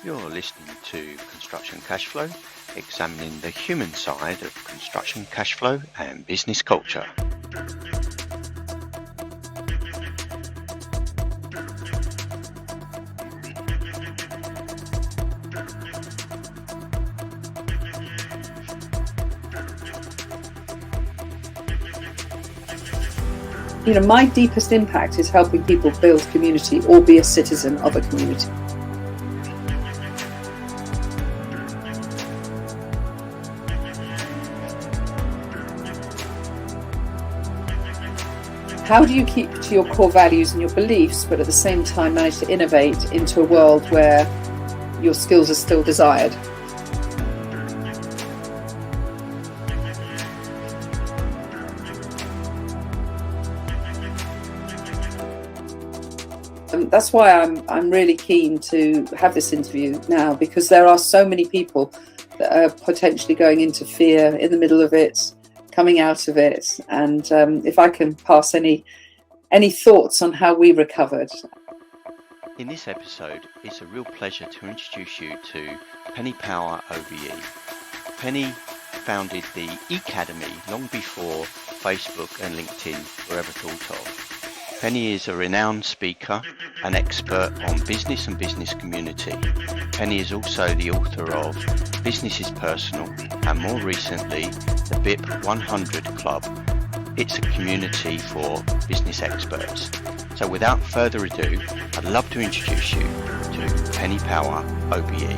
You're listening to Construction Cashflow, examining the human side of construction cash flow and business culture. You know, my deepest impact is helping people build community or be a citizen of a community. How do you keep to your core values and your beliefs, but at the same time manage to innovate into a world where your skills are still desired? That's why I'm really keen to have this interview now, because there are so many people that are potentially going into fear in the middle of it, coming out of it, and if I can pass any thoughts on how we recovered. In this episode, it's a real pleasure to introduce you to Penny Power OBE. Penny founded the Ecademy long before Facebook and LinkedIn were ever thought of. Penny is a renowned speaker, an expert on business and business community. Penny is also the author of Business is Personal and more recently, the BIP 100 Club. It's a community for business experts. So without further ado, I'd love to introduce you to Penny Power OBE.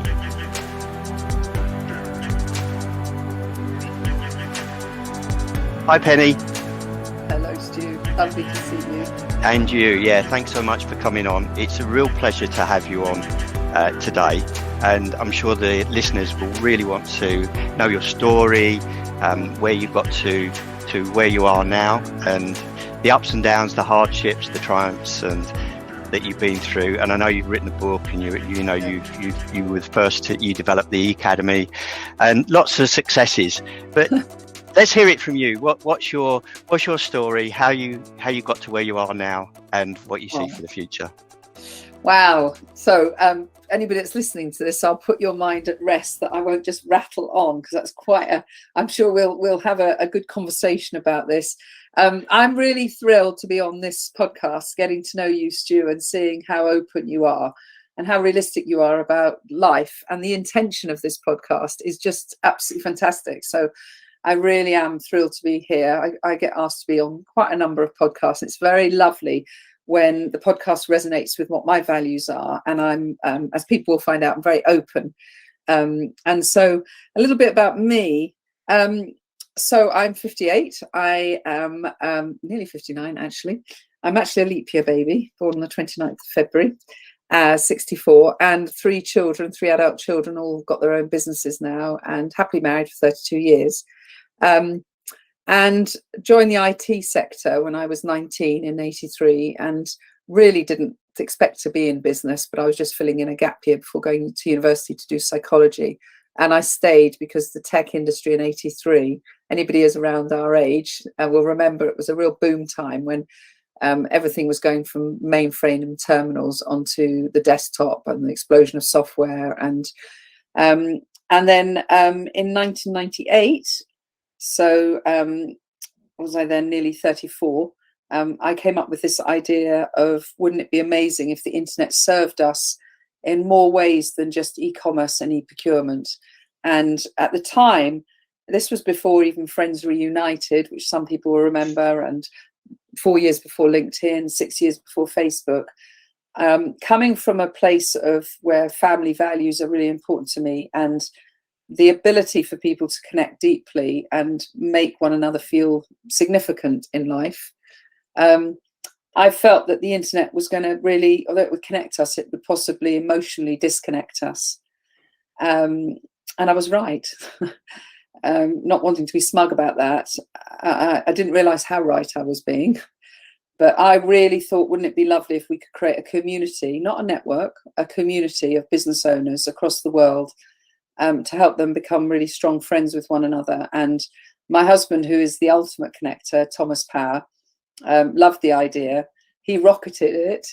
Hi Penny. Hello Stu, lovely to see you. And you, yeah, thanks so much for coming on. It's a real pleasure to have you on today, and I'm sure the listeners will really want to know your story, where you got to where you are now, and the ups and downs, the hardships, the triumphs, and that you've been through. And I know you've written a book, and you were the first you developed the Ecademy, and lots of successes. But let's hear it from you. What's your story? How you got to where you are now, and what you see for the future? Wow. So anybody that's listening to this, I'll put your mind at rest that I won't just rattle on, because that's I'm sure we'll have a good conversation about this. I'm really thrilled to be on this podcast, getting to know you, Stu, and seeing how open you are and how realistic you are about life. And the intention of this podcast is just absolutely fantastic. So I really am thrilled to be here. I get asked to be on quite a number of podcasts. It's very lovely when the podcast resonates with what my values are. And I'm, as people will find out, I'm very open. And so a little bit about me. So I'm 58. I am nearly 59, actually. I'm actually a leap year baby, born on the 29th of February, 64, and three adult children, all got their own businesses now, and happily married for 32 years. And joined the IT sector when I was 19 in 83, and really didn't expect to be in business, but I was just filling in a gap year before going to university to do psychology. And I stayed because the tech industry in 83, anybody who's around our age will remember it was a real boom time when everything was going from mainframe and terminals onto the desktop, and the explosion of software. And then in 1998, so was I then nearly 34, I came up with this idea of, wouldn't it be amazing if the internet served us in more ways than just e-commerce and e-procurement? And at the time, this was before even Friends Reunited, which some people will remember, and 4 years before LinkedIn, 6 years before Facebook. Coming from a place of where family values are really important to me, and the ability for people to connect deeply and make one another feel significant in life, I felt that the internet was going to really, although it would connect us, it would possibly emotionally disconnect us. And I was right. Not wanting to be smug about that, I didn't realise how right I was being. But I really thought, wouldn't it be lovely if we could create a community, not a network, a community of business owners across the world, to help them become really strong friends with one another. And my husband, who is the ultimate connector, Thomas Power, loved the idea. He rocketed it.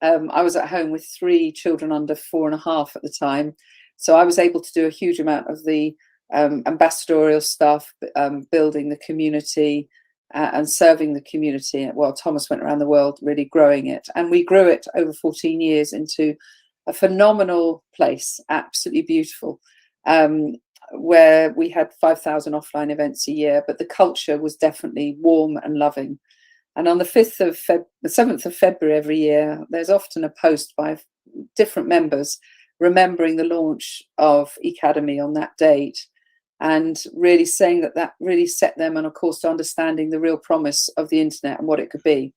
I was at home with 3 children under 4.5 at the time. So I was able to do a huge amount of the ambassadorial stuff, building the community and serving the community. Well, Thomas went around the world really growing it. And we grew it over 14 years into a phenomenal place, absolutely beautiful, where we had 5,000 offline events a year, but the culture was definitely warm and loving. And on the 7th of February every year, there's often a post by different members remembering the launch of Ecademy on that date, and really saying that that really set them on a course to understanding the real promise of the internet and what it could be.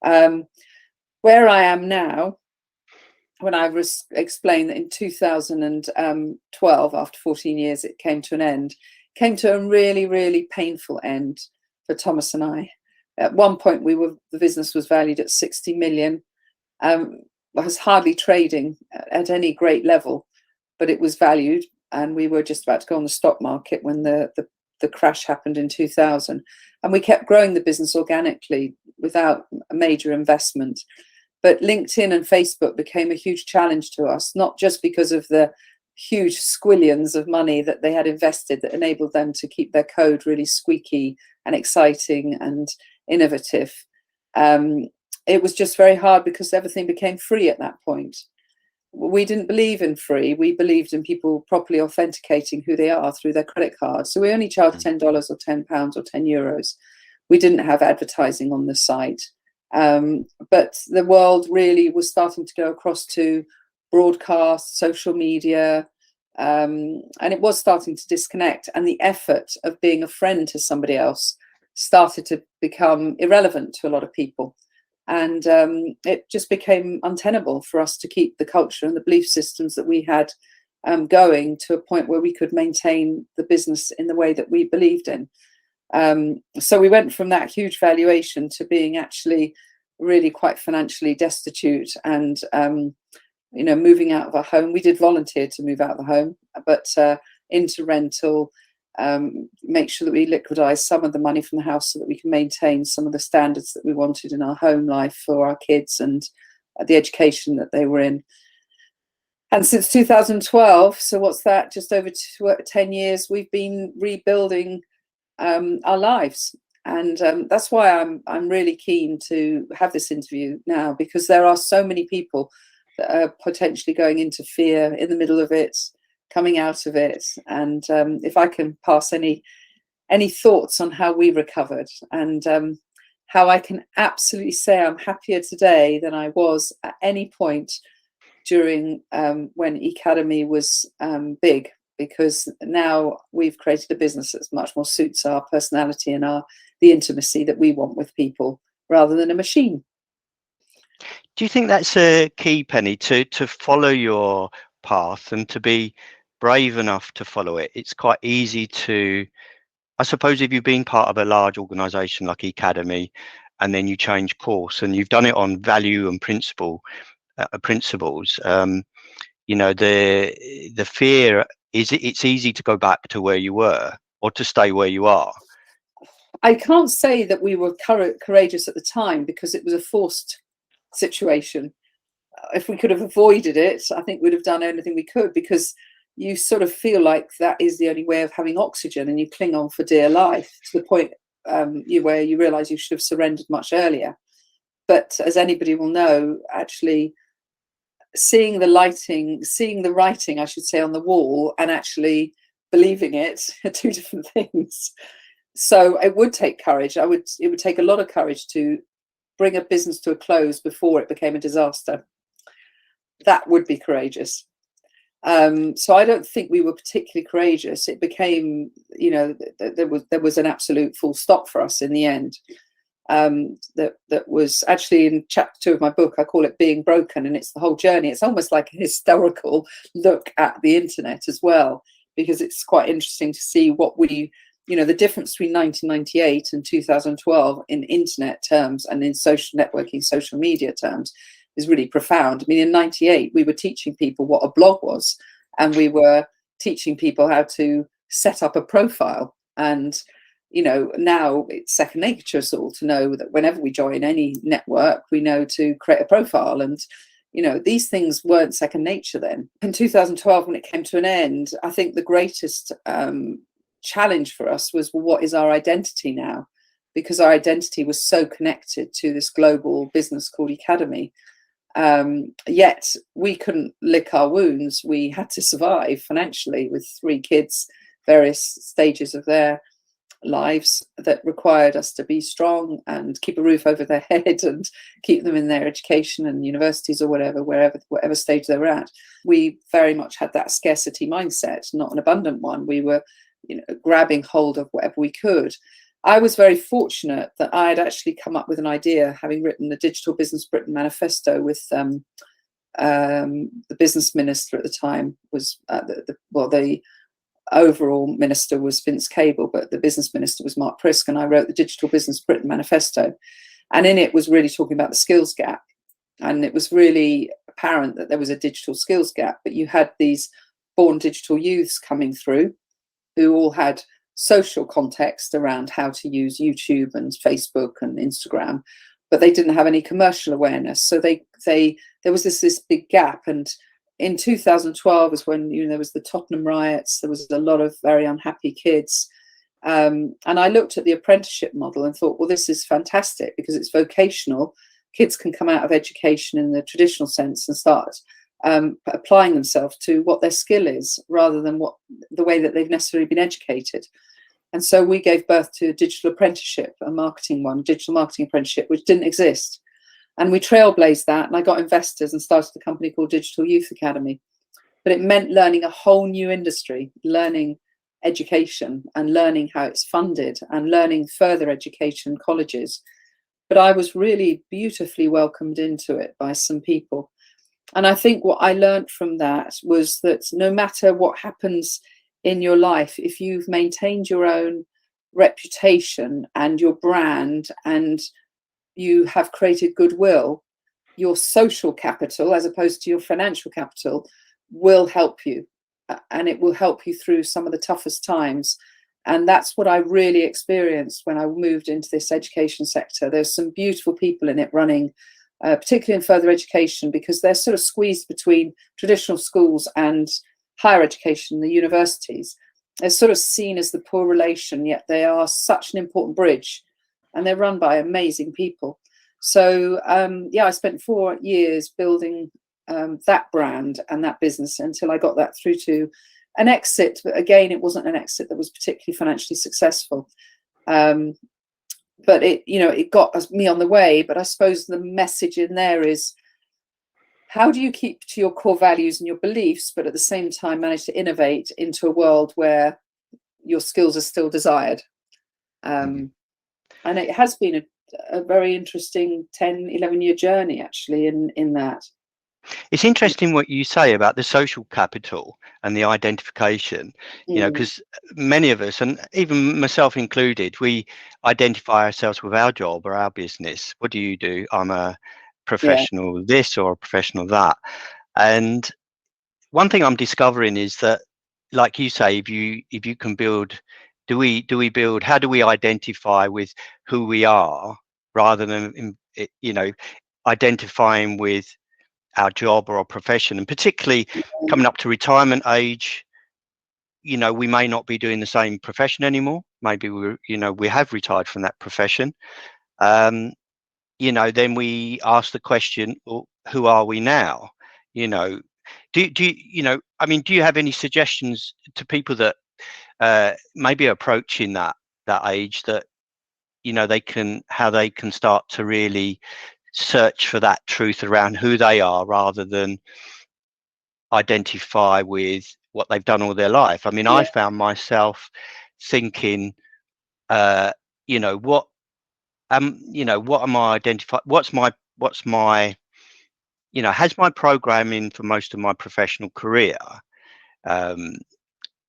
Where I am now, when I explained that in 2012, after 14 years, it came to an end, came to a really, really painful end for Thomas and I. At one point, the business was valued at 60 million. Was hardly trading at any great level, but it was valued, and we were just about to go on the stock market when the crash happened in 2000. And we kept growing the business organically without a major investment. But LinkedIn and Facebook became a huge challenge to us, not just because of the huge squillions of money that they had invested that enabled them to keep their code really squeaky and exciting and innovative. It was just very hard because everything became free at that point. We didn't believe in free. We believed in people properly authenticating who they are through their credit card. So we only charged $10 or £10 or €10. We didn't have advertising on the site. But the world really was starting to go across to broadcast, social media, and it was starting to disconnect. And the effort of being a friend to somebody else started to become irrelevant to a lot of people. And it just became untenable for us to keep the culture and the belief systems that we had going to a point where we could maintain the business in the way that we believed in. So we went from that huge valuation to being actually really quite financially destitute and, moving out of our home. We did volunteer to move out of the home, but into rental, make sure that we liquidise some of the money from the house so that we can maintain some of the standards that we wanted in our home life for our kids and the education that they were in. And since 2012, so what's that, just over 10 years, we've been rebuilding our lives. And that's why I'm really keen to have this interview now, because there are so many people that are potentially going into fear in the middle of it, coming out of it. And if I can pass any thoughts on how we recovered and how I can absolutely say I'm happier today than I was at any point during when Ecademy was big, because now we've created a business that much more suits our personality and the intimacy that we want with people rather than a machine. Do you think that's a key, Penny, to follow your path and to be brave enough to follow it? It's quite easy to, I suppose, if you've been part of a large organization like Ecademy and then you change course and you've done it on value and principles, the fear is it's easy to go back to where you were or to stay where you are. I can't say that we were courageous at the time because it was a forced situation. If we could have avoided it, I think we'd have done anything we could, because you sort of feel like that is the only way of having oxygen, and you cling on for dear life to the point where you realise you should have surrendered much earlier. But as anybody will know, actually seeing the writing, I should say, on the wall and actually believing it are two different things. So it would take courage. It would take a lot of courage to bring a business to a close before it became a disaster. That would be courageous. So I don't think we were particularly courageous. It became, there was an absolute full stop for us in the end. That was actually in chapter 2 of my book. I call it Being Broken, and it's the whole journey. It's almost like a historical look at the internet as well, because it's quite interesting to see what the difference between 1998 and 2012 in internet terms and in social networking, social media terms is really profound. I mean, in 98, we were teaching people what a blog was, and we were teaching people how to set up a profile. And you know, now it's second nature to us all to know that whenever we join any network, we know to create a profile. And, you know, these things weren't second nature then. In 2012, when it came to an end, I think the greatest challenge for us was, well, what is our identity now? Because our identity was so connected to this global business called Ecademy. Yet we couldn't lick our wounds. We had to survive financially with 3 kids, various stages of their lives that required us to be strong and keep a roof over their head and keep them in their education and universities or whatever stage they were at. We very much had that scarcity mindset, not an abundant one. We were, you know, grabbing hold of whatever we could. I was very fortunate that I had actually come up with an idea, having written the Digital Business Britain manifesto with the business minister at the time was the overall minister was Vince Cable, but the business minister was Mark Prisk, and I wrote the Digital Business Britain manifesto, and in it was really talking about the skills gap. And it was really apparent that there was a digital skills gap, but you had these born digital youths coming through who all had social context around how to use YouTube and Facebook and Instagram, but they didn't have any commercial awareness. So there was this big gap. And in 2012 was when, you know, there was the Tottenham riots. There was a lot of very unhappy kids. And I looked at the apprenticeship model and thought, well, this is fantastic because it's vocational. Kids can come out of education in the traditional sense and start applying themselves to what their skill is rather than the way that they've necessarily been educated. And so we gave birth to a digital apprenticeship, a digital marketing apprenticeship, which didn't exist. And we trailblazed that, and I got investors and started a company called Digital Youth Academy. But it meant learning a whole new industry, learning education and learning how it's funded and learning further education colleges. But I was really beautifully welcomed into it by some people. And I think what I learned from that was that no matter what happens in your life, if you've maintained your own reputation and your brand and you have created goodwill, your social capital, as opposed to your financial capital, will help you. And it will help you through some of the toughest times. And that's what I really experienced when I moved into this education sector. There's some beautiful people in it running, particularly in further education, because they're sort of squeezed between traditional schools and higher education, the universities. They're sort of seen as the poor relation, yet they are such an important bridge, and they're run by amazing people. So I spent 4 years building that brand and that business until I got that through to an exit. But again, it wasn't an exit that was particularly financially successful. But it got me on the way. But I suppose the message in there is, how do you keep to your core values and your beliefs, but at the same time manage to innovate into a world where your skills are still desired? And it has been a very interesting 10, 11-year journey, actually, in that. It's interesting what you say about the social capital and the identification, you know, because many of us, and even myself included, we identify ourselves with our job or our business. What do you do? I'm a professional this or a professional that. And one thing I'm discovering is that, like you say, if you can build, how do we identify with who we are rather than, you know, identifying with our job or our profession? And particularly coming up to retirement age, you know, we may not be doing the same profession anymore. Maybe we have retired from that profession. You know, then we ask the question, well, who are we now? You know, do you have any suggestions to people that maybe approaching that age, that, you know, how they can start to really search for that truth around who they are rather than identify with what they've done all their life? I mean, I found myself thinking, you know, what am I identifying? What's my, you know, has my programming for most of my professional career,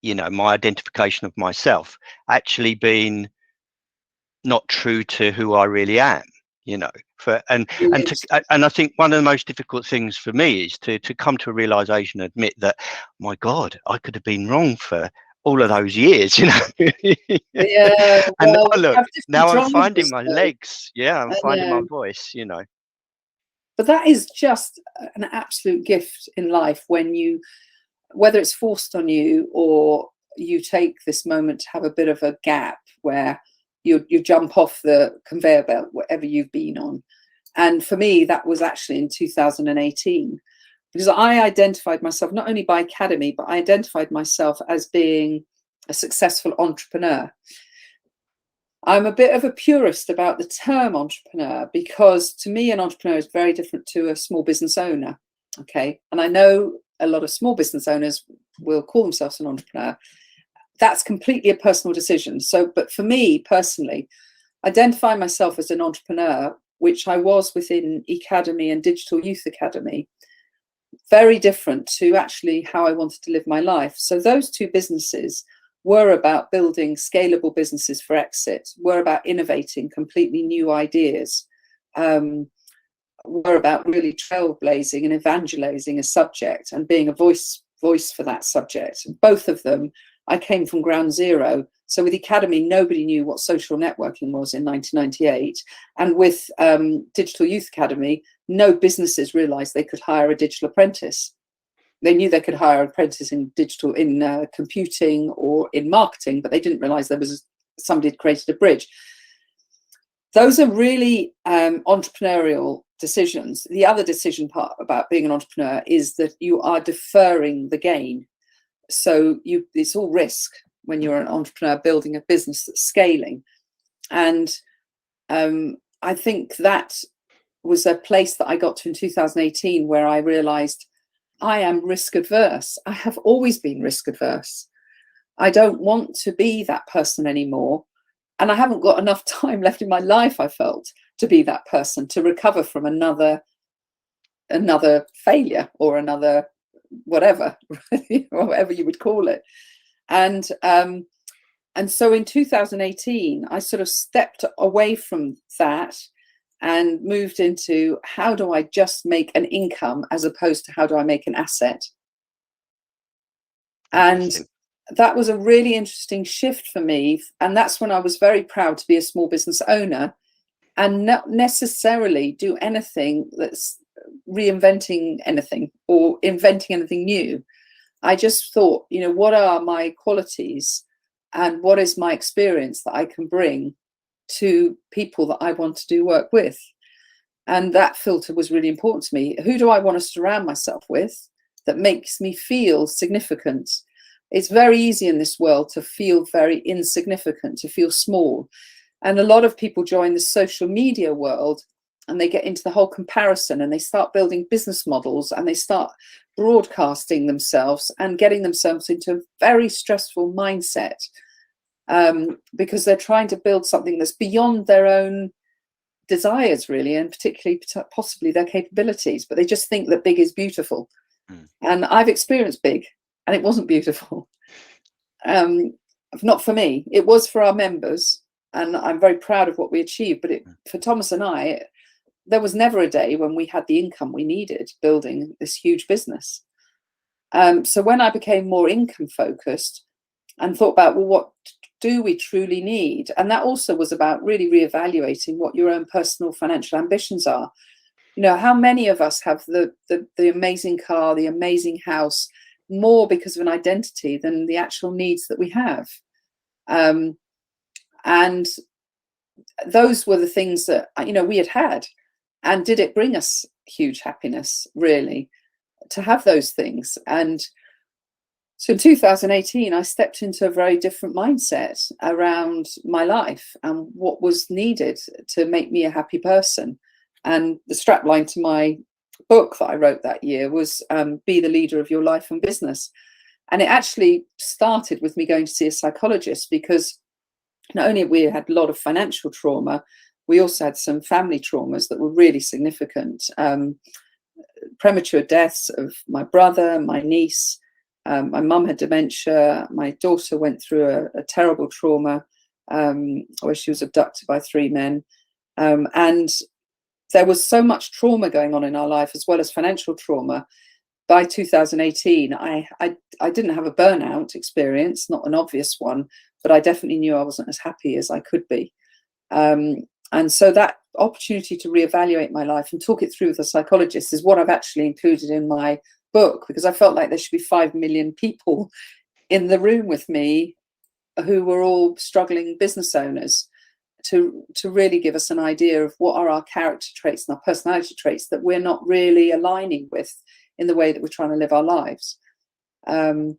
you know, my identification of myself actually been not true to who I really am, you know? And I think one of the most difficult things for me is to come to a realization, admit that, my God, I could have been wrong for all of those years, you know. Yeah, And well, now we look, have different now I'm finding drivers my though. legs. Yeah, I'm I finding my know. voice, you know. But that is just an absolute gift in life when you, whether it's forced on you or you take this moment to have a bit of a gap where you jump off the conveyor belt, whatever you've been on. And for me, that was actually in 2018, because I identified myself not only by Ecademy, but I identified myself as being a successful entrepreneur. I'm a bit of a purist about the term entrepreneur because to me, an entrepreneur is very different to a small business owner. Okay. And I know a lot of small business owners will call themselves an entrepreneur. That's completely a personal decision. So, but for me personally, identify myself as an entrepreneur, which I was within Ecademy and Digital Youth Academy, very different to actually how I wanted to live my life. So those two businesses were about building scalable businesses for exit, were about innovating completely new ideas, were about really trailblazing and evangelizing a subject and being a voice for that subject. Both of them, I came from ground zero. So with Ecademy, nobody knew what social networking was in 1998. And with Digital Youth Academy, no businesses realized they could hire a digital apprentice. They knew they could hire an apprentice in digital, in computing or in marketing, but they didn't realize there was somebody had created a bridge. Those are really entrepreneurial decisions. The other decision part about being an entrepreneur is that you are deferring the gain. So it's all risk when you're an entrepreneur building a business that's scaling. And I think that was a place that I got to in 2018 where I realized I am risk adverse. I have always been risk adverse. I don't want to be that person anymore. And I haven't got enough time left in my life, I felt, to be that person, to recover from another failure or another whatever, whatever you would call it. And so in 2018, I sort of stepped away from that and moved into how do I just make an income as opposed to how do I make an asset. And that was a really interesting shift for me. And that's when I was very proud to be a small business owner and not necessarily do anything that's reinventing anything or inventing anything new. I just thought, you know, what are my qualities and what is my experience that I can bring to people that I want to do work with? And that filter was really important to me. Who do I want to surround myself with that makes me feel significant? It's very easy in this world to feel very insignificant, to feel small. And a lot of people join the social media world and they get into the whole comparison and they start building business models and they start broadcasting themselves and getting themselves into a very stressful mindset because they're trying to build something that's beyond their own desires, really, and particularly possibly their capabilities, but they just think that big is beautiful. And I've experienced big and it wasn't beautiful. Not for me. It was for our members and I'm very proud of what we achieved, but for Thomas and I, there was never a day when we had the income we needed building this huge business. So when I became more income focused and thought about, well, what do we truly need? And that also was about really reevaluating what your own personal financial ambitions are. You know, how many of us have the amazing car, the amazing house, more because of an identity than the actual needs that we have? And those were the things that, you know, we had. And did it bring us huge happiness, really, to have those things? And so in 2018, I stepped into a very different mindset around my life and what was needed to make me a happy person. And the strapline to my book that I wrote that year was Be the Leader of Your Life and Business. And it actually started with me going to see a psychologist because not only we had a lot of financial trauma, we also had some family traumas that were really significant. Premature deaths of my brother, my niece. My mum had dementia. My daughter went through a terrible trauma where she was abducted by 3 men. And there was so much trauma going on in our life as well as financial trauma. by 2018, I didn't have a burnout experience, not an obvious one, but I definitely knew I wasn't as happy as I could be. And so that opportunity to reevaluate my life and talk it through with a psychologist is what I've actually included in my book, because I felt like there should be 5 million people in the room with me who were all struggling business owners, to really give us an idea of what are our character traits and our personality traits that we're not really aligning with in the way that we're trying to live our lives. And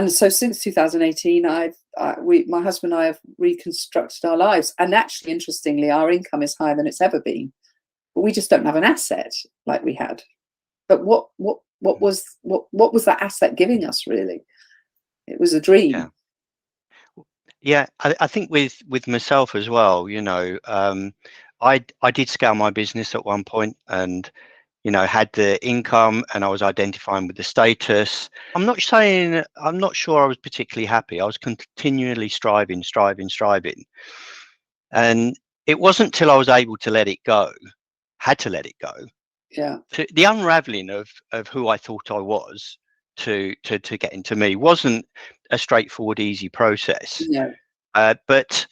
so since 2018, my husband and I have reconstructed our lives. And actually, interestingly, our income is higher than it's ever been, but we just don't have an asset like we had. But what was that asset giving us, really? It was a dream. Yeah. Yeah, I think with myself as well, you know, I did scale my business at one point, and you know, had the income, and I was identifying with the status. I'm not sure I was particularly happy. I was continually striving, and it wasn't till I was able to let it go, had to let it go, Yeah. the unraveling of who I thought I was to get into me wasn't a straightforward, easy process. No. But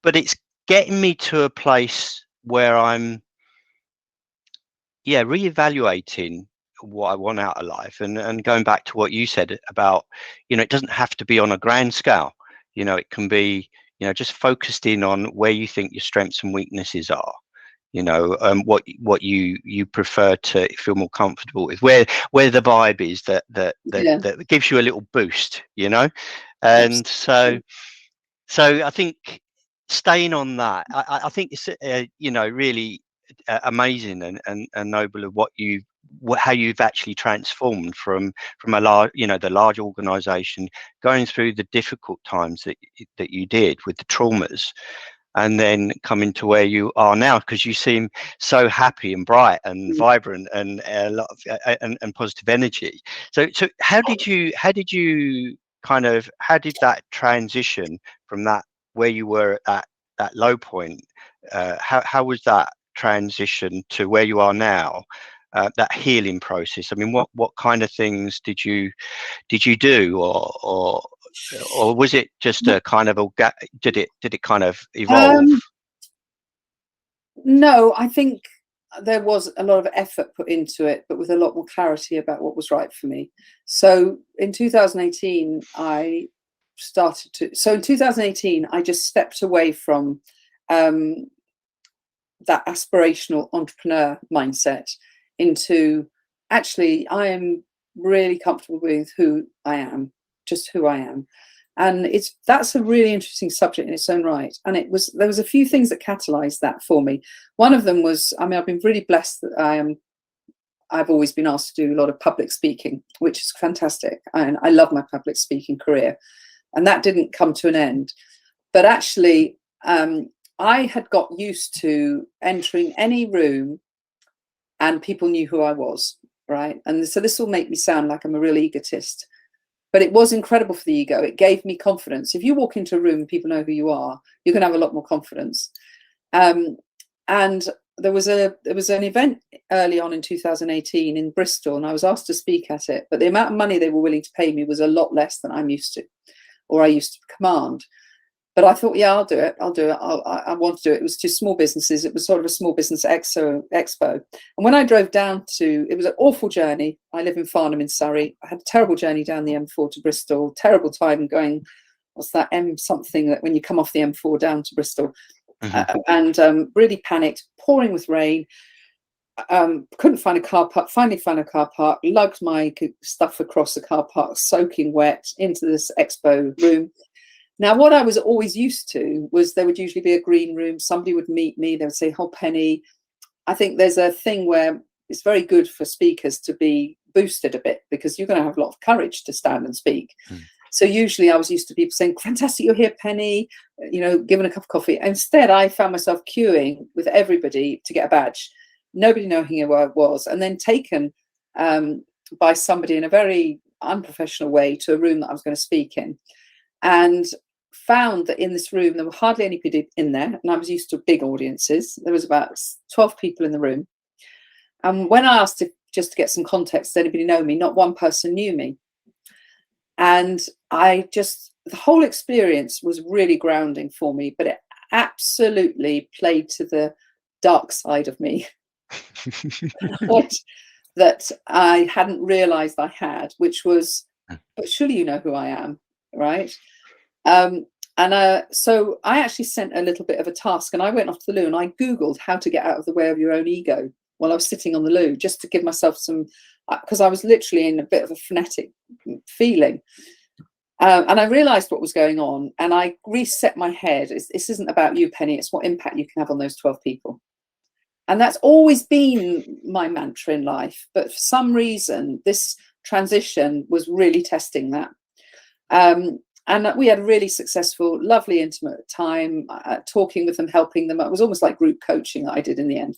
it's getting me to a place where I'm reevaluating what I want out of life, and going back to what you said about, you know, it doesn't have to be on a grand scale. You know, it can be, you know, just focused in on where you think your strengths and weaknesses are. You know, what you prefer to feel more comfortable with, where the vibe is that gives you a little boost. You know, and Absolutely. so I think staying on that, I think it's you know, really amazing and noble of how you've actually transformed from a large, you know, the large organization, going through the difficult times that you did with the traumas, and then coming to where you are now, because you seem so happy and bright and vibrant and a lot of and positive energy. So how did you how did that transition from that, where you were at that low point, how was that transition to where you are now, that healing process? I mean, what kind of things did you do, or was it just a kind of did it kind of evolve? No, I think there was a lot of effort put into it, but with a lot more clarity about what was right for me. So in 2018, I just stepped away from that aspirational entrepreneur mindset into, actually, I am really comfortable with who I am, just who I am. And that's a really interesting subject in its own right. And there was a few things that catalyzed that for me. One of them was, I mean, I've been really blessed that I've always been asked to do a lot of public speaking, which is fantastic. And I love my public speaking career. And that didn't come to an end. But actually, I had got used to entering any room and people knew who I was, right? And so this will make me sound like I'm a real egotist, but it was incredible for the ego. It gave me confidence. If you walk into a room and people know who you are, you're going to have a lot more confidence. And there was an event early on in 2018 in Bristol, and I was asked to speak at it, but the amount of money they were willing to pay me was a lot less than I'm used to, or I used to command. But I thought, yeah, I'll do it. I want to do it. It was to small businesses. It was sort of a small business expo. And when I drove down it was an awful journey. I live in Farnham in Surrey. I had a terrible journey down the M4 to Bristol. Terrible time going, what's that, M something, that when you come off the M4 down to Bristol. And really panicked, pouring with rain. Couldn't find a car park. Finally found a car park. Lugged my stuff across the car park, soaking wet, into this expo room. Now, what I was always used to was there would usually be a green room. Somebody would meet me. They would say, "Oh, Penny." I think there's a thing where it's very good for speakers to be boosted a bit, because you're going to have a lot of courage to stand and speak. So usually I was used to people saying, "Fantastic, you're here, Penny," you know, given a cup of coffee. Instead, I found myself queuing with everybody to get a badge. Nobody knowing who I was, and then taken by somebody in a very unprofessional way to a room that I was going to speak in. And found that in this room there were hardly anybody in there, and I was used to big audiences. There was about 12 people in the room, and when I asked, do just to get some context, does anybody know me? Not one person knew me. And the whole experience was really grounding for me, but it absolutely played to the dark side of me that I hadn't realized I had, which was, but surely you know who I am, right? So I actually sent a little bit of a task, and I went off to the loo and I Googled how to get out of the way of your own ego while I was sitting on the loo, just to give myself some, because I was literally in a bit of a frenetic feeling. And I realized what was going on, and I reset my head. This isn't about you, Penny. It's what impact you can have on those 12 people. And that's always been my mantra in life. But for some reason, this transition was really testing that. And we had a really successful, lovely, intimate time talking with them, helping them. It was almost like group coaching that I did in the end.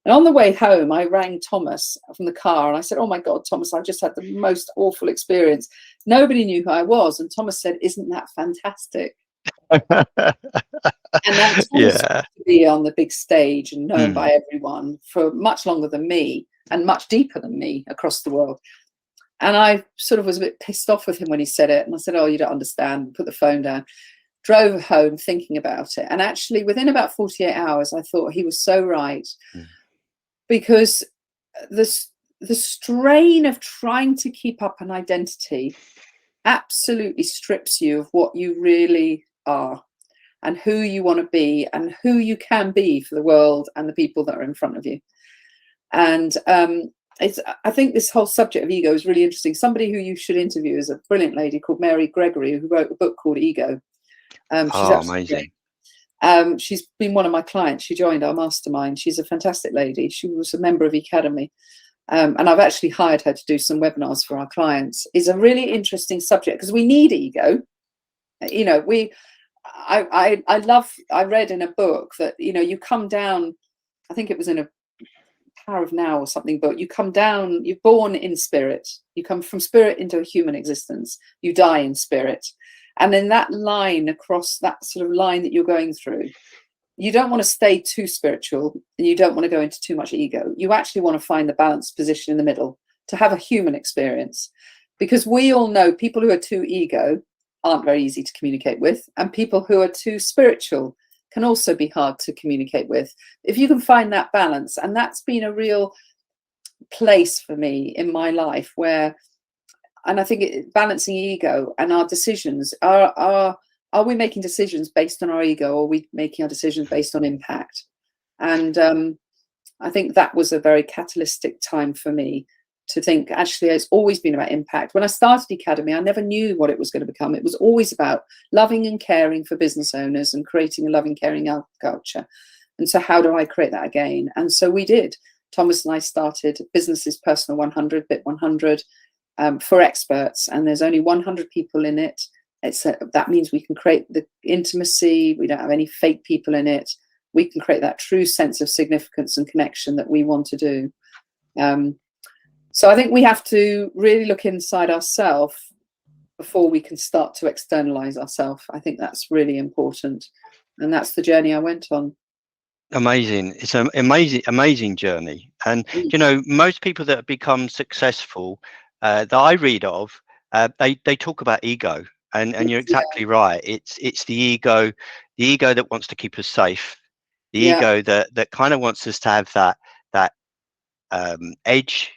And on the way home, I rang Thomas from the car and I said, oh my God, Thomas, I just had the most awful experience. Nobody knew who I was. And Thomas said, isn't that fantastic? And now Thomas got to be on the big stage and known by everyone for much longer than me and much deeper than me across the world. And I sort of was a bit pissed off with him when he said it. And I said, oh, you don't understand. Put the phone down. Drove home thinking about it. And actually, within about 48 hours, I thought he was so right. Because the strain of trying to keep up an identity absolutely strips you of what you really are and who you want to be and who you can be for the world and the people that are in front of you. And I think this whole subject of ego is really interesting. Somebody who you should interview is a brilliant lady called Mary Gregory, who wrote a book called Ego. She's amazing. She's been one of my clients. She joined our mastermind. She's a fantastic lady. She was a member of Ecademy. And I've actually hired her to do some webinars for our clients. It's a really interesting subject because we need ego. You know, I read in a book that, you know, you come down, I think it was in a Power of Now or something, but you come down, you're born in spirit. You come from spirit into a human existence. You die in spirit. And then that line across that sort of line that you're going through, you don't want to stay too spiritual and you don't want to go into too much ego. You actually want to find the balanced position in the middle to have a human experience. Because we all know people who are too ego aren't very easy to communicate with, and people who are too spiritual can also be hard to communicate with. If you can find that balance, and that's been a real place for me in my life where, and I think balancing ego and our decisions are we making decisions based on our ego, or are we making our decisions based on impact? And I think that was a very catalytic time for me to think, actually, it's always been about impact. When I started Ecademy, I never knew what it was going to become. It was always about loving and caring for business owners and creating a loving, caring culture. And so how do I create that again? And so we did. Thomas and I started Businesses Personal 100, Bit 100, for experts. And there's only 100 people in it. That means we can create the intimacy. We don't have any fake people in it. We can create that true sense of significance and connection that we want to do. So I think we have to really look inside ourselves before we can start to externalize ourselves. I think that's really important. And that's the journey I went on. Amazing. It's an amazing journey. And, you know, most people that have become successful that I read of, they talk about ego. And you're exactly right. It's the ego that wants to keep us safe. The ego that kind of wants us to have that edge.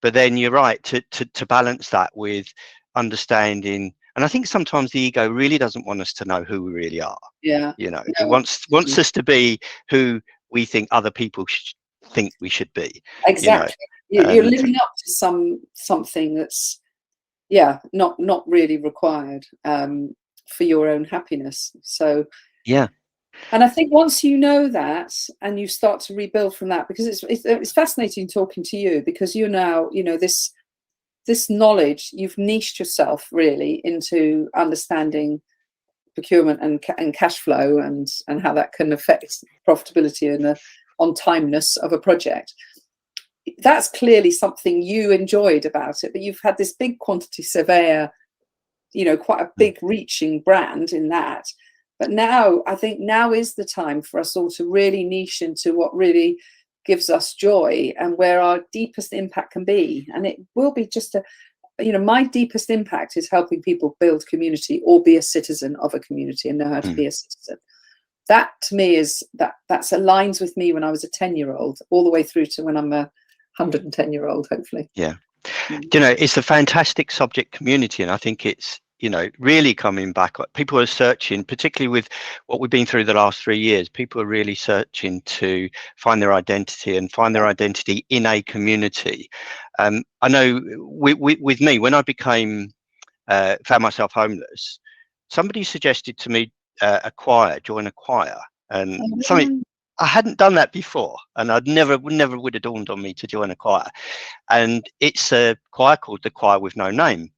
But then you're right to balance that with understanding. And I think sometimes the ego really doesn't want us to know who we really are. Yeah. You know, it wants us to be who we think other people think we should be. Exactly. You know? You're living up to something that's not really required for your own happiness. So and I think once you know that and you start to rebuild from that, because it's fascinating talking to you, because you now, you know, this knowledge, you've niched yourself really into understanding procurement and cash flow and how that can affect profitability and the on-timeness of a project. That's clearly something you enjoyed about it, but you've had this big quantity surveyor, you know, quite a big reaching brand in that. But now, I think now is the time for us all to really niche into what really gives us joy and where our deepest impact can be. And it will be just my deepest impact is helping people build community or be a citizen of a community and know how to be a citizen. That to me that's aligns with me when I was a 10-year-old all the way through to when I'm a 110-year-old, hopefully. Yeah. It's a fantastic subject, community, and I think it's really coming back. People are searching, particularly with what we've been through the last 3 years. People are really searching to find their identity and find their identity in a community. I know with me, when I found myself homeless, somebody suggested to me join a choir, and something I hadn't done that before, and I'd never would have dawned on me to join a choir. And it's a choir called the Choir With No Name.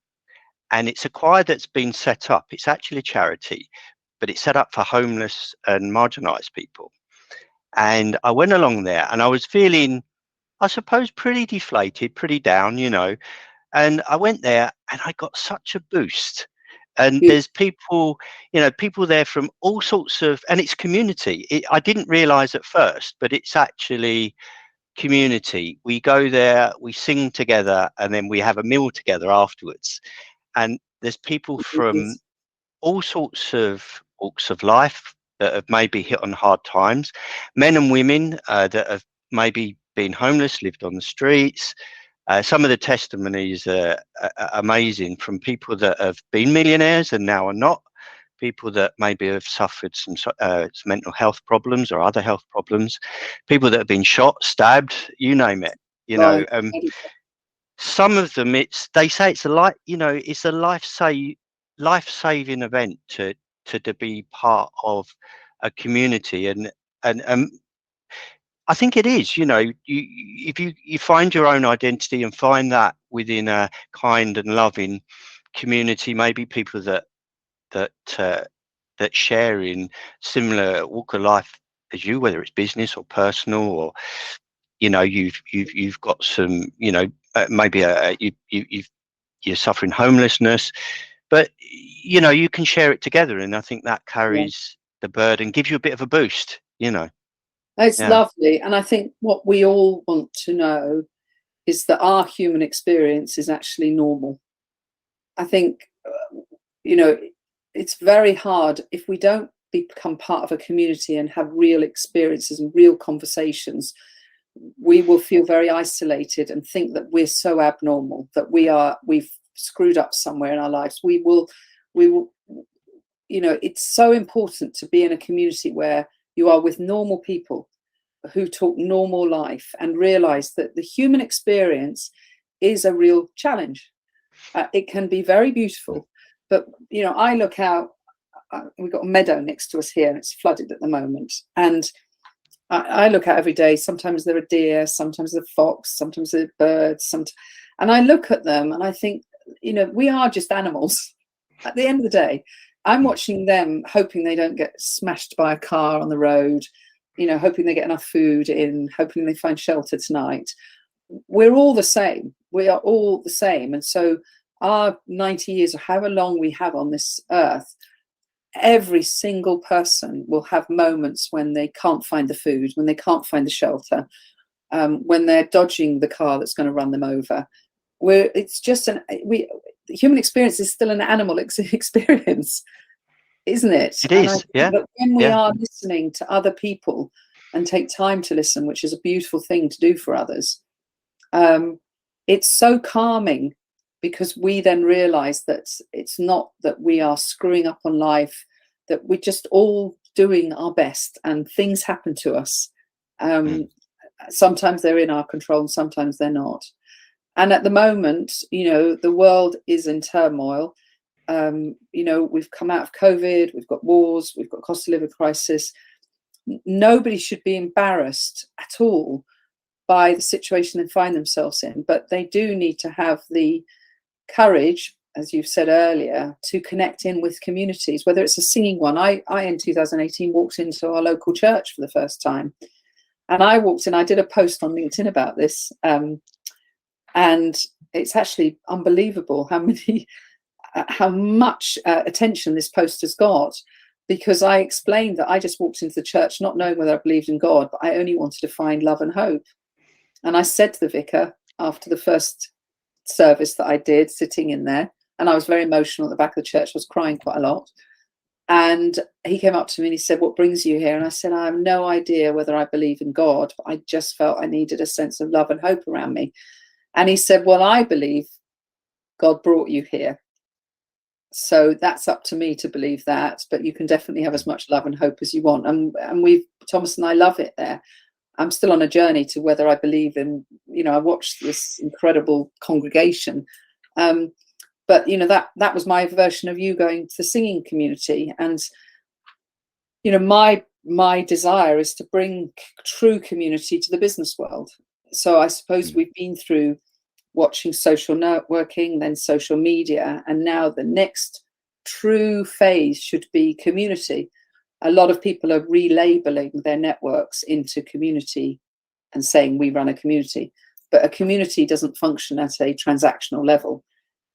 And it's a choir that's been set up. It's actually a charity, but it's set up for homeless and marginalised people. And I went along there and I was feeling, I suppose, pretty deflated, pretty down, and I went there and I got such a boost. And there's people there from all sorts of, and it's community. I didn't realise at first, but it's actually community. We go there, we sing together, and then we have a meal together afterwards. And there's people from all sorts of walks of life that have maybe hit on hard times, men and women that have maybe been homeless, lived on the streets. Some of the testimonies are amazing, from people that have been millionaires and now are not, people that maybe have suffered some mental health problems or other health problems, people that have been shot, stabbed, you name it. Some of them, they say it's it's a life-saving event to be part of a community, and I think it is. If you find your own identity and find that within a kind and loving community, maybe people that share in similar walk of life as you, whether it's business or personal, or you've got some maybe you're suffering homelessness, but you can share it together, and I think that carries the burden, gives you a bit of a boost. It's lovely, and I think what we all want to know is that our human experience is actually normal. I think it's very hard if we don't become part of a community and have real experiences and real conversations. We will feel very isolated and think that we're so abnormal, that we've screwed up somewhere in our lives. We will it's so important to be in a community where you are with normal people who talk normal life and realize that the human experience is a real challenge. It can be very beautiful, but I look out, we've got a meadow next to us here and it's flooded at the moment, and I look out every day. Sometimes there are deer, sometimes there are fox, sometimes there are birds, and I look at them and I think, we are just animals. At the end of the day, I'm watching them, hoping they don't get smashed by a car on the road, hoping they get enough food in, hoping they find shelter tonight. We're all the same. We are all the same. And so our 90 years, or however long we have on this earth, every single person will have moments when they can't find the food, when they can't find the shelter, when they're dodging the car that's going to run them over. The human experience is still an animal experience, isn't it? It is, yeah. But when we are listening to other people and take time to listen, which is a beautiful thing to do for others, it's so calming, because we then realize that it's not that we are screwing up on life, that we're just all doing our best and things happen to us. Sometimes they're in our control and sometimes they're not. And at the moment, the world is in turmoil. We've come out of COVID, we've got wars, we've got cost of living crisis. Nobody should be embarrassed at all by the situation they find themselves in, but they do need to have the courage, as you've said earlier, to connect in with communities, whether it's a singing one. I in 2018 walked into our local church for the first time, and I walked in, I did a post on LinkedIn about this, and it's actually unbelievable how much attention this post has got, because I explained that I just walked into the church not knowing whether I believed in God, but I only wanted to find love and hope. And I said to the vicar after the first service that I did, sitting in there, and I was very emotional at the back of the church, I was crying quite a lot. And he came up to me and he said, "What brings you here?" And I said, "I have no idea whether I believe in God, but I just felt I needed a sense of love and hope around me." And he said, "Well, I believe God brought you here. So that's up to me to believe that, but you can definitely have as much love and hope as you want." And Thomas and I love it there. I'm still on a journey to whether I believe in, I watched this incredible congregation. But that was my version of you going to the singing community. And my desire is to bring true community to the business world. So I suppose we've been through watching social networking, then social media, and now the next true phase should be community. A lot of people are relabeling their networks into community and saying we run a community, but a community doesn't function at a transactional level.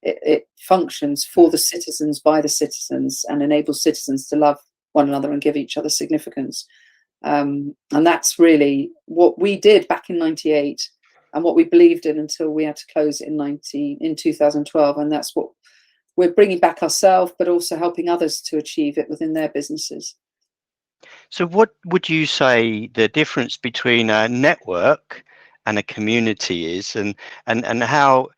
It functions for the citizens, by the citizens, and enables citizens to love one another and give each other significance. And that's really what we did back in '98 and what we believed in until we had to close it in 2012. And that's what we're bringing back ourselves, but also helping others to achieve it within their businesses. So what would you say the difference between a network and a community is, and how,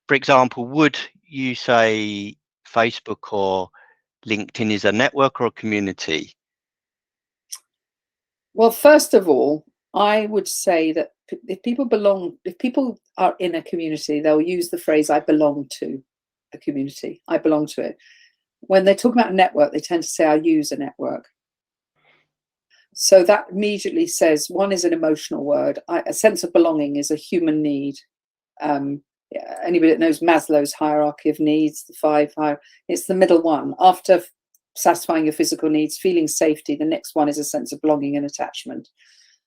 for example, would you say Facebook or LinkedIn is a network or a community? Well, first of all, I would say that if people are in a community, they'll use the phrase, "I belong to a community, I belong to it." When they talk about a network, they tend to say, "I use a network." So that immediately says, one is an emotional word. A sense of belonging is a human need. Anybody that knows Maslow's hierarchy of needs, the five, it's the middle one. After satisfying your physical needs, feeling safety, the next one is a sense of belonging and attachment.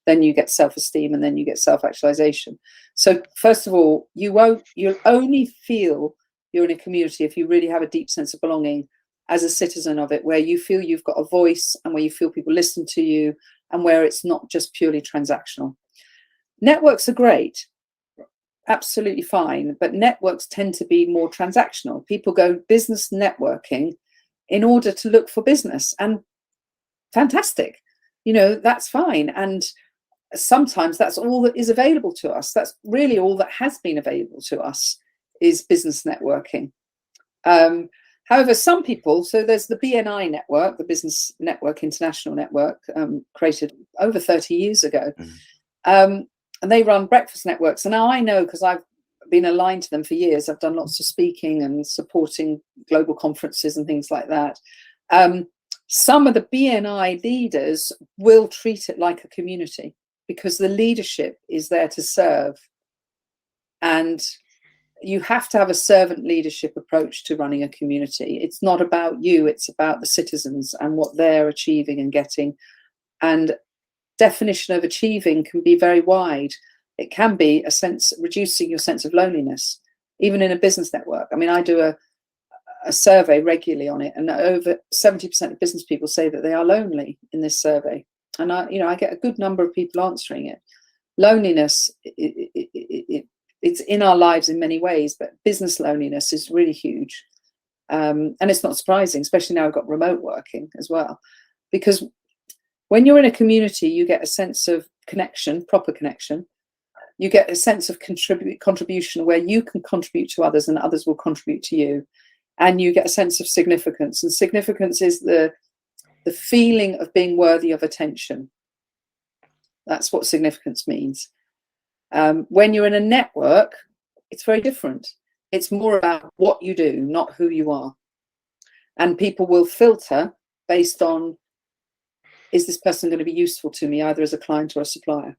Then you get self-esteem, and then you get self-actualization. So first of all, you'll only feel you're in a community if you really have a deep sense of belonging as a citizen of it, where you feel you've got a voice and where you feel people listen to you, and where it's not just purely transactional. Networks are great, absolutely fine, but networks tend to be more transactional. People go business networking in order to look for business, and fantastic, that's fine. And sometimes that's all that is available to us. That's really all that has been available to us, is business networking. However, some people, so there's the BNI network, the Business Network International Network, created over 30 years ago. And they run breakfast networks. And now I know, because I've been aligned to them for years, I've done lots of speaking and supporting global conferences and things like that. Some of the BNI leaders will treat it like a community, because the leadership is there to serve. And you have to have a servant leadership approach to running a community. It's not about you, it's about the citizens and what they're achieving and getting. And definition of achieving can be very wide. It can be reducing your sense of loneliness, even in a business network. I mean, I do a survey regularly on it, and over 70% of business people say that they are lonely in this survey. And I get a good number of people answering it. Loneliness, it's in our lives in many ways, but business loneliness is really huge. And it's not surprising, especially now I've got remote working as well, because when you're in a community, you get a sense of connection, proper connection. You get a sense of contribution, where you can contribute to others and others will contribute to you. And you get a sense of significance. And significance is the feeling of being worthy of attention. That's what significance means. When you're in a network, it's very different. It's more about what you do, not who you are. And people will filter based on, is this person going to be useful to me, either as a client or a supplier?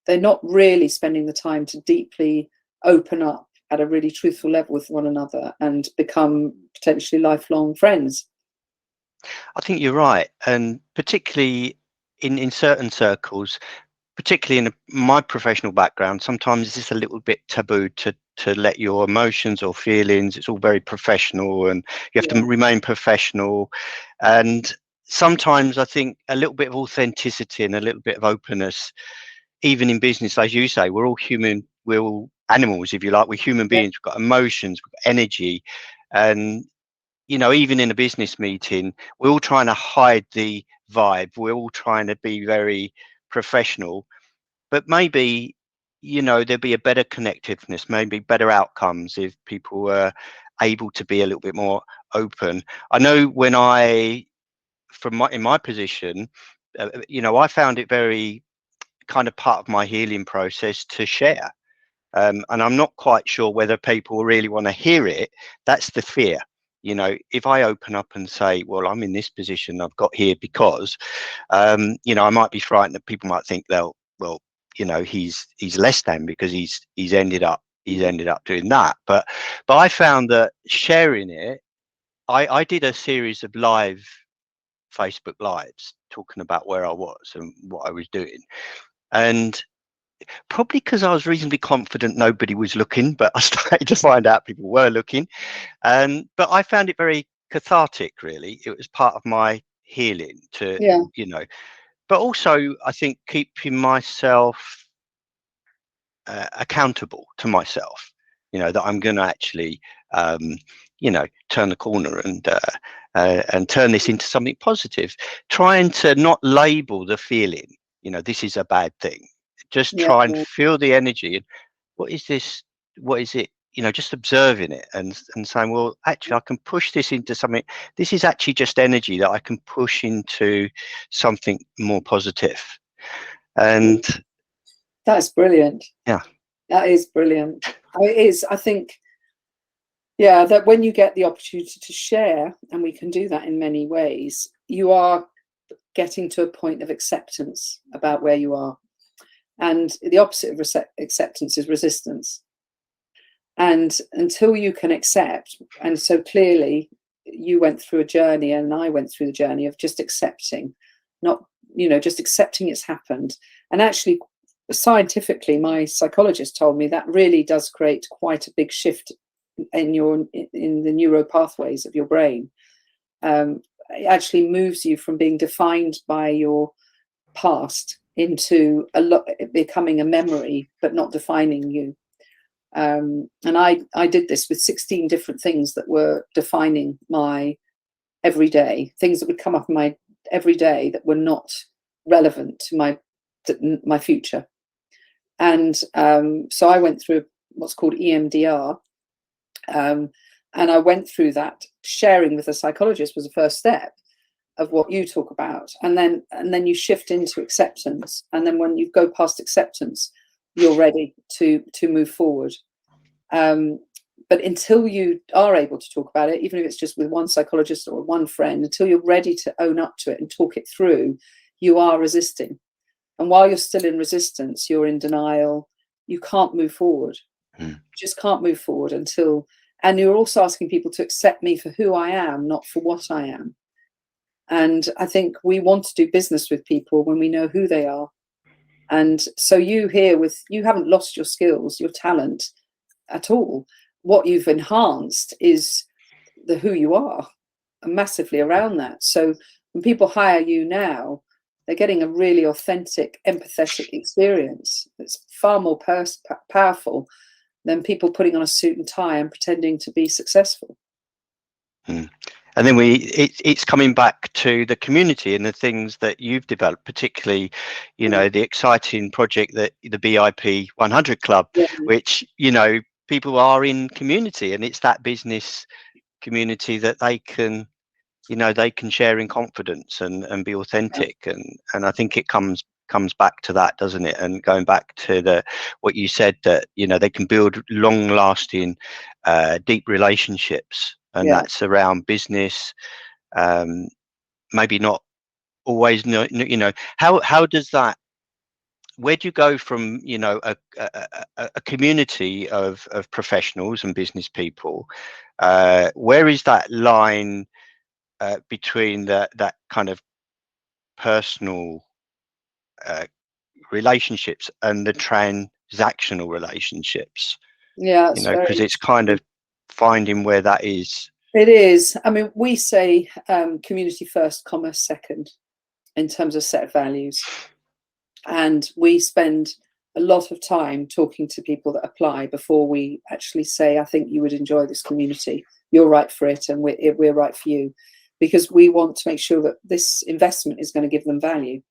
They're not really spending the time to deeply open up at a really truthful level with one another and become potentially lifelong friends. I think you're right. And particularly in certain circles, particularly in my professional background, sometimes it's a little bit taboo to to let your emotions or feelings, it's all very professional, and you have to remain professional. And sometimes I think a little bit of authenticity and a little bit of openness, even in business, as you say, we're all human, we're all animals, if you like, we're human beings, we've got emotions, we've got energy. And even in a business meeting, we're all trying to hide the vibe, we're all trying to be very professional, but maybe there'd be a better connectiveness, maybe better outcomes if people were able to be a little bit more open. I know when in my position, I found it very kind of part of my healing process to share. And I'm not quite sure whether people really want to hear it. That's the fear. If I open up and say, well, I'm in this position, I've got here because, I might be frightened that people might think he's less than because he's ended up doing that. But I found that sharing it, I did a series of live Facebook lives talking about where I was and what I was doing. And probably because I was reasonably confident nobody was looking, but I started to find out people were looking. But I found it very cathartic, really. It was part of my healing but also I think keeping myself accountable to myself, that I'm going to actually, turn the corner and turn this into something positive, trying to not label the feeling, this is a bad thing. Just try and feel the energy. And what is this? What is it? Just observing it and saying, well, actually, I can push this into something. This is actually just energy that I can push into something more positive. And that's brilliant. Yeah, that is brilliant. It is. I think, that when you get the opportunity to share, and we can do that in many ways, you are getting to a point of acceptance about where you are. And the opposite of acceptance is resistance. And until you can accept, and so clearly you went through a journey and I went through the journey of just accepting, not, just accepting it's happened. And actually, scientifically, my psychologist told me that really does create quite a big shift in the neural pathways of your brain. It actually moves you from being defined by your past into becoming a memory, but not defining you. And I did this with 16 different things that were defining my everyday, things that would come up in my everyday that were not relevant to my future. And so I went through what's called EMDR. And I went through that. Sharing with a psychologist was the first step of what you talk about. And then you shift into acceptance. And then when you go past acceptance, you're ready to move forward. But until you are able to talk about it, even if it's just with one psychologist or one friend, until you're ready to own up to it and talk it through, you are resisting. And while you're still in resistance, you're in denial, you can't move forward. You just can't move forward until, and you're also asking people to accept me for who I am, not for what I am. And I think we want to do business with people when we know who they are. And so you haven't lost your skills, your talent at all. What you've enhanced is who you are, massively around that. So when people hire you now, they're getting a really authentic, empathetic experience. It's far more powerful than people putting on a suit and tie and pretending to be successful. And then it's coming back to the community and the things that you've developed, particularly, the exciting project that the BIP 100 Club, which, people are in community, and it's that business community that they can, they can share in confidence and be authentic. And I think it comes back to that, doesn't it? And going back to what you said, that, they can build long lasting, deep relationships. And that's around business. Maybe not always. How does that? Where do you go from a community of professionals and business people? Where is that line between that kind of personal relationships and the transactional relationships? Yeah, you it's know, because very it's kind of finding where that is. It is. I mean, we say community first, commerce second in terms of set values. And we spend a lot of time talking to people that apply before we actually say, I think you would enjoy this community. You're right for it, and we're right for you. Because we want to make sure that this investment is going to give them value.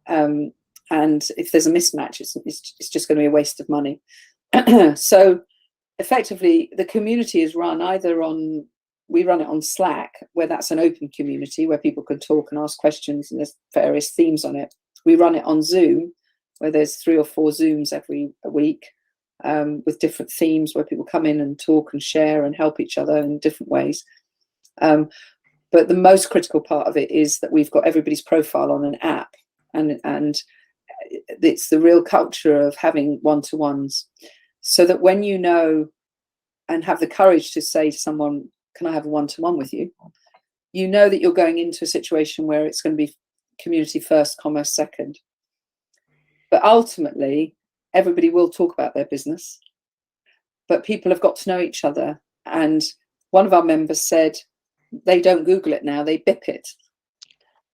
And if there's a mismatch, it's just going to be a waste of money. So effectively, the community is run either on, we run it on Slack, where that's an open community where people can talk and ask questions, and there's various themes on it. We run it on Zoom, where there's 3 or 4 Zooms every week with different themes where people come in and talk and share and help each other in different ways. But the most critical part of it is that we've got everybody's profile on an app, and it's the real culture of having one-to-ones, so that when you know and have the courage to say to someone, can I have a one-to-one with you? You know that you're going into a situation where it's going to be community first, commerce second. But ultimately, everybody will talk about their business, but people have got to know each other. And one of our members said they don't Google it now, they bip it.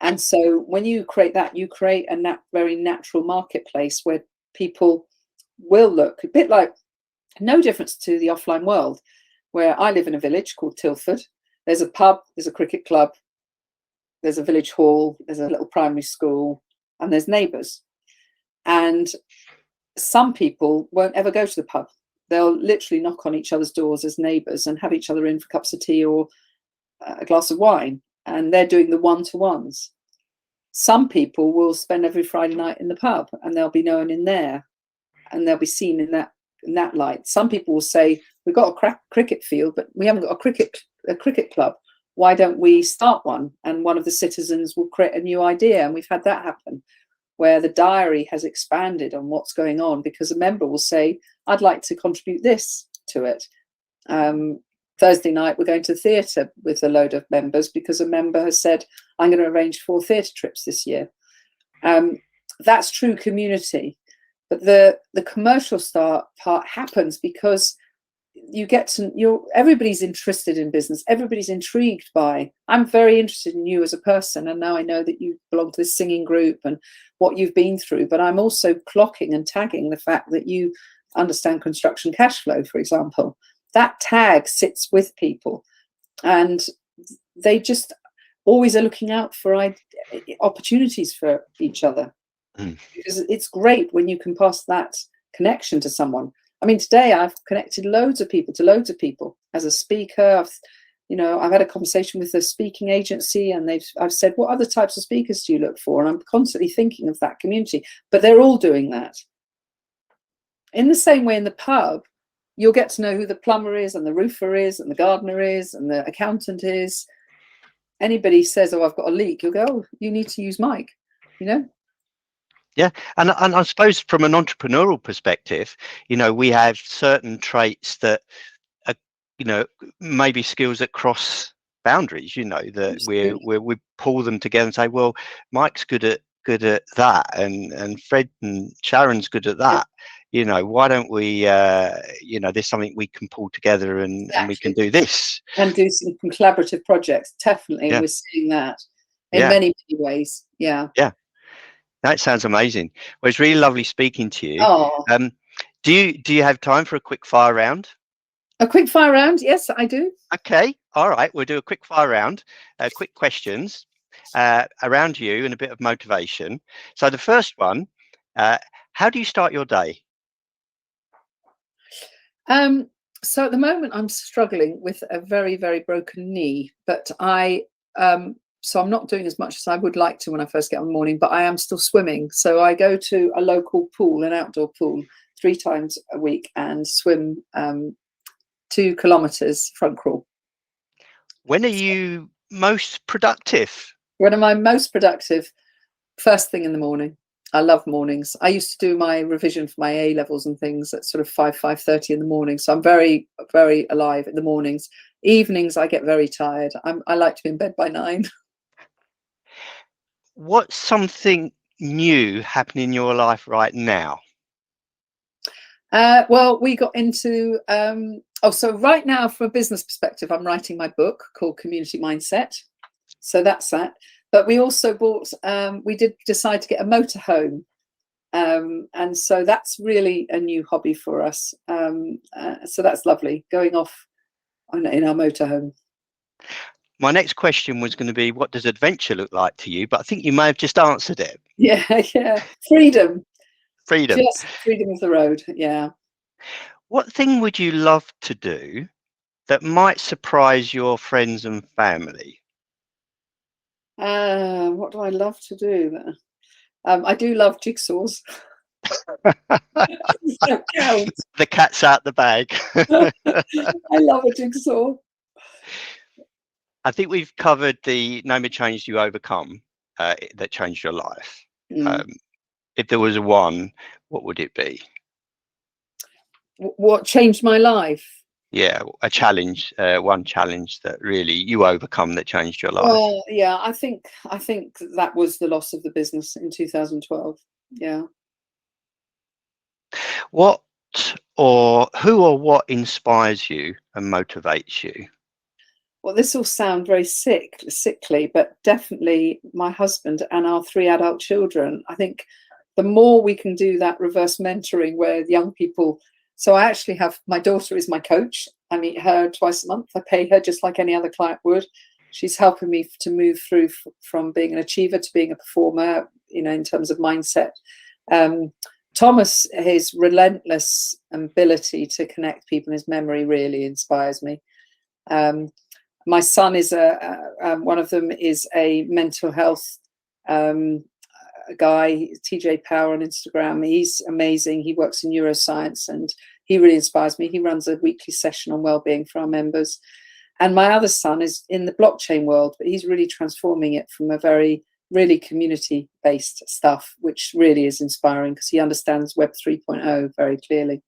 And so when you create that, you create a very natural marketplace where people will look a bit like, no difference to the offline world, where I live in a village called Tilford. There's a pub, there's a cricket club, there's a village hall, there's a little primary school, and there's neighbours. And some people won't ever go to the pub. They'll literally knock on each other's doors as neighbours and have each other in for cups of tea or a glass of wine. And they're doing the one-to-ones. Some people will spend every Friday night in the pub, and they'll be known in there, and they'll be seen in that light. Some people will say, we've got a cricket field, but we haven't got a cricket club. Why don't we start one? And one of the citizens will create a new idea. And we've had that happen, where the diary has expanded on what's going on because a member will say, I'd like to contribute this to it. Thursday night, we're going to the theatre with a load of members because a member has said, I'm going to arrange 4 theatre trips this year. That's true community. But the commercial part happens because everybody's interested in business. Everybody's intrigued by, I'm very interested in you as a person. And now I know that you belong to this singing group and what you've been through. But I'm also clocking and tagging the fact that you understand construction cash flow, for example. That tag sits with people, and they just always are looking out for opportunities for each other. Because it's great when you can pass that connection to someone. I mean, today I've connected loads of people to loads of people as a speaker. I've had a conversation with a speaking agency, and I've said, what other types of speakers do you look for? And I'm constantly thinking of that community, but they're all doing that. In the same way in the pub, you'll get to know who the plumber is and the roofer is and the gardener is and the accountant is. Anybody says, oh, I've got a leak, you'll go, oh, you need to use Mike, Yeah, and I suppose from an entrepreneurial perspective, we have certain traits that are, maybe skills that cross boundaries. That we pull them together and say, well, Mike's good at that, and Fred and Sharon's good at that. Why don't we? There's something we can pull together, and we can do this and do some collaborative projects. Definitely, we're seeing that in many ways. Yeah. That sounds amazing. Well, it's really lovely speaking to you. Oh. Do you have time for a quick fire round? A quick fire round? Yes, I do. Okay. All right. We'll do a quick fire round. Quick questions around you and a bit of motivation. So the first one, how do you start your day? So at the moment, I'm struggling with a very, very broken knee, but so I'm not doing as much as I would like to when I first get on the morning, but I am still swimming. So I go to a local pool, an outdoor pool, 3 times a week and swim 2 kilometers front crawl. When are you most productive? When am I most productive? First thing in the morning. I love mornings. I used to do my revision for my A levels and things at sort of 5:30 in the morning. So I'm very, very alive in the mornings. Evenings, I get very tired. I like to be in bed by 9. What's something new happening in your life right now? Well, we got into, so right now from a business perspective, I'm writing my book called Community Mindset. So that's that. But we also we did decide to get a motorhome. And so that's really a new hobby for us. So that's lovely, going off in our motorhome. My next question was going to be, what does adventure look like to you? But I think you may have just answered it. Yeah. Freedom. Freedom. Just freedom of the road. Yeah. What thing would you love to do that might surprise your friends and family? What do I love to do? I do love jigsaws. The cat's out the bag. I love a jigsaw. I think we've covered the name of change you overcome that changed your life. If there was one, what would it be? What changed my life? Yeah, a challenge, one challenge that really you overcome that changed your life. Well, yeah, I think that was the loss of the business in 2012. Yeah. What or who or what inspires you and motivates you? Well, this will sound very sickly, but definitely my husband and our 3 adult children. I think the more we can do that reverse mentoring where young people, so I actually have, my daughter is my coach. I meet her twice a month. I pay her just like any other client would. She's helping me to move through from being an achiever to being a performer, in terms of mindset. Thomas, his relentless ability to connect people, his memory really inspires me. My son is one of them is a mental health guy, TJ Power on Instagram. He's amazing. He works in neuroscience and he really inspires me. He runs a weekly session on wellbeing for our members. And my other son is in the blockchain world, but he's really transforming it from a really community-based stuff, which really is inspiring because he understands Web 3.0 very clearly.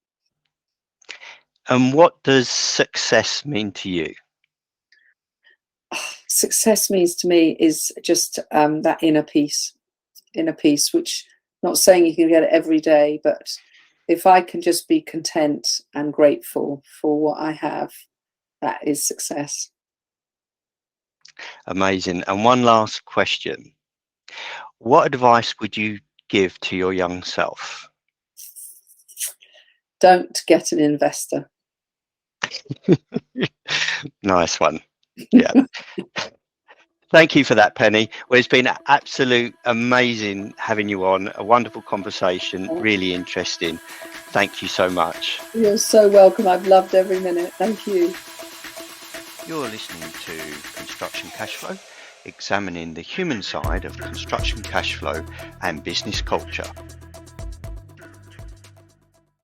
And what does success mean to you? Success means to me is just that inner peace, which not saying you can get it every day, but if I can just be content and grateful for what I have, that is success. Amazing. And one last question. What advice would you give to your young self? Don't get an investor. Nice one. Yeah. Thank you for that, Penny. Well, it's been absolute amazing having you on. A wonderful conversation, really interesting. Thank you so much. You're so welcome. I've loved every minute. Thank you. You're listening to Construction Cashflow, examining the human side of construction cash flow and business culture.